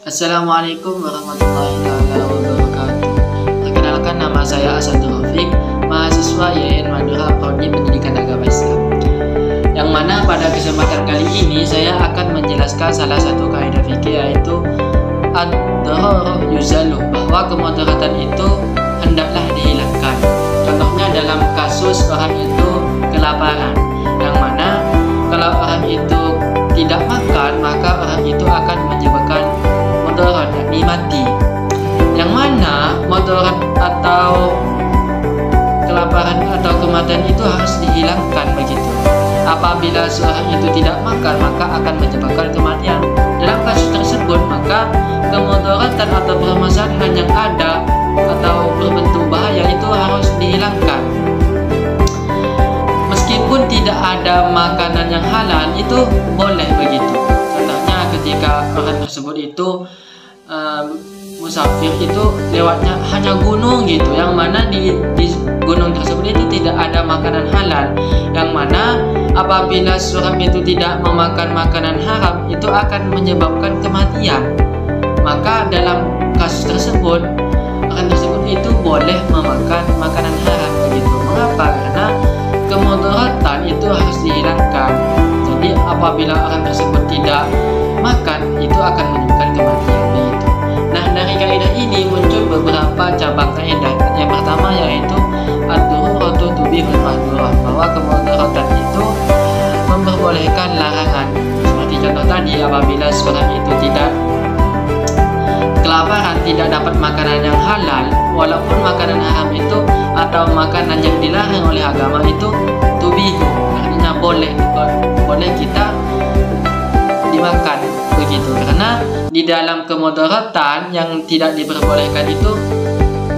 Assalamualaikum warahmatullahi wabarakatuh. Perkenalkan, nama saya Asadul Rafiq, mahasiswa YN Madura Prodi Pendidikan Agama Islam. Yang mana pada kesempatan kali ini saya akan menjelaskan salah satu kaidah fikih, yaitu ad-dararu yuzalu, bahwa kemudaratan itu hendaklah dihilangkan. Contohnya dalam kasus orang itu kelaparan, yang mana kalau orang itu tidak makan maka orang itu akan menyebabkan mudarat, yakni mati. Yang mana mudarat atau kelaparan atau kematian itu harus dihilangkan begitu. Apabila seorang itu tidak makan maka akan menyebabkan kematian. Dalam kasus tersebut maka kemudaratan atau permasalahan yang ada atau berbentuk bahaya itu harus dihilangkan. Meskipun tidak ada makanan yang halal itu boleh begitu. Contohnya ketika orang tersebut itu musafir itu lewatnya hanya gunung gitu, yang mana di gunung tersebut itu tidak ada makanan halal, yang mana apabila seorang itu tidak memakan makanan haram itu akan menyebabkan kematian. Maka dalam kasus tersebut orang tersebut itu boleh memakan makanan haram begitu. Mengapa? Karena kemudaratan itu harus dihilangkan. Jadi apabila orang tersebut tidak makan itu akan menyebabkan kematian begitu. Nah, dari kaidah ini muncul beberapa cabang kaidah. Yang pertama yaitu ad-daruratu tubihul mahdhurah, bahwa kemudaratan itu memperbolehkan larangan. Seperti contoh tadi, apabila seorang itu tidak kelaparan, tidak dapat makanan yang halal, walaupun makanan haram itu atau makanan yang dilarang oleh agama itu tubihu, artinya boleh kita dimakan begitu. Karena di dalam kemudaratan yang tidak diperbolehkan itu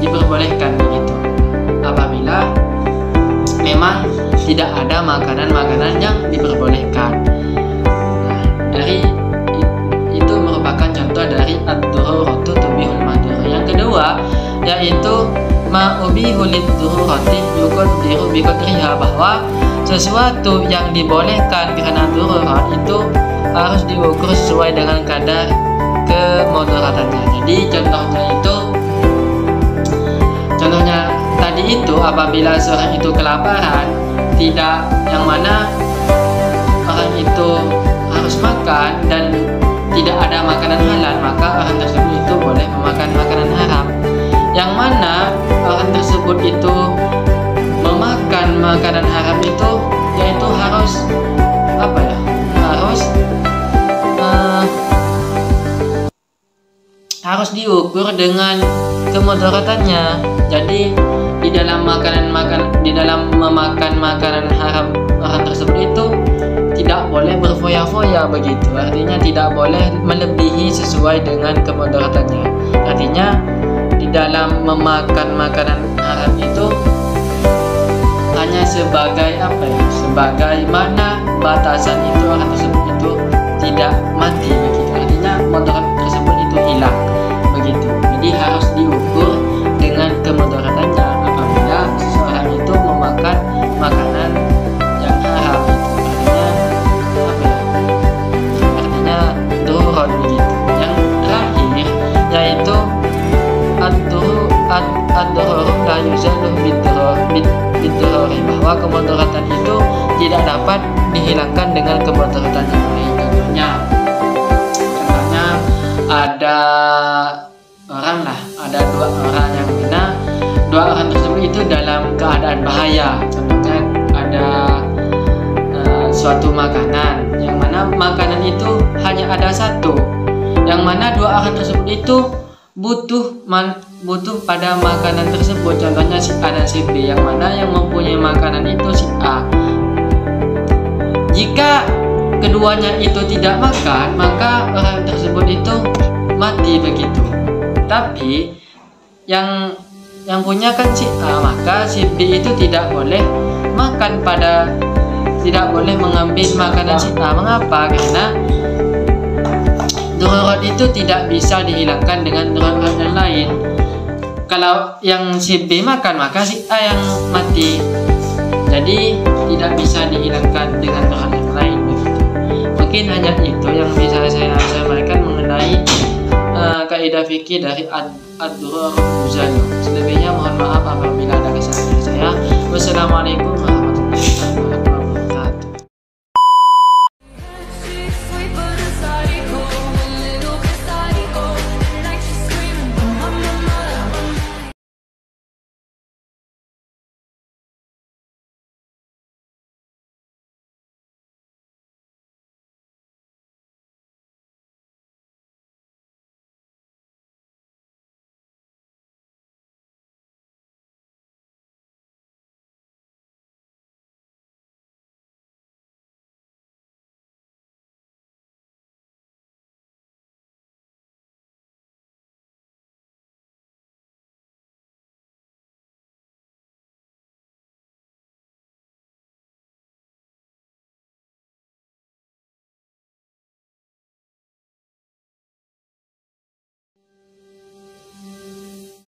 diperbolehkan begitu, apabila memang tidak ada makanan-makanan yang diperbolehkan. Nah, dari itu merupakan contoh dari ad-daruratu tubihul mahdhurah. Yang kedua yaitu ma'ubihu lid-darurati yuqaddiru biqadriha, bahwa sesuatu yang dibolehkan karena darurat itu harus diukur sesuai dengan kadar kemudaratannya. Jadi contohnya tadi itu apabila seorang itu kelaparan, tidak, yang mana orang itu harus makan dan tidak ada makanan halal, maka orang tersebut itu boleh memakan makanan haram. Yang mana orang tersebut itu memakan makanan haram itu yaitu harus harus diukur dengan kemudaratannya. Jadi di dalam memakan makanan haram orang tersebut itu tidak boleh berfoya-foya begitu. Artinya tidak boleh melebihi sesuai dengan kemudaratannya. Artinya di dalam memakan makanan haram itu hanya sebagai mana batasan itu orang tersebut itu tidak mati begitu. Artinya mudarat tersebut itu hilang begitu. Jadi harus diukur dengan kemudaratannya apabila seseorang itu memakan makanan yang haram itu. Artinya darurat begitu. Yang terakhir yaitu ad-dararu la yuzalu bid-darari, bahwa kemudaratan itu tidak dapat dihilangkan dengan kemudaratan yang lain. Contohnya ada dua orang yang mana dua orang tersebut itu dalam keadaan bahaya. Contohnya ada suatu makanan, yang mana makanan itu hanya ada satu, yang mana dua orang tersebut itu butuh pada makanan tersebut. Contohnya si A dan si B, yang mana yang mempunyai makanan itu si A. Jika keduanya itu tidak makan maka orang tersebut itu mati begitu. Tapi yang punya kan si A, maka si B itu tidak boleh mengambil makanan si A. Mengapa? Karena darurat itu tidak bisa dihilangkan dengan darurat yang lain. Kalau yang si B makan maka si A yang mati. Jadi tidak bisa dihilangkan dengan darurat yang lain begitu. Mungkin hanya itu yang bisa saya sampaikan mengenai Saya Vicky dari Ad-Duror Muzani. Selebihnya mohon maaf apabila ada kesalahan saya. Wassalamualaikum warahmatullahi wabarakatuh.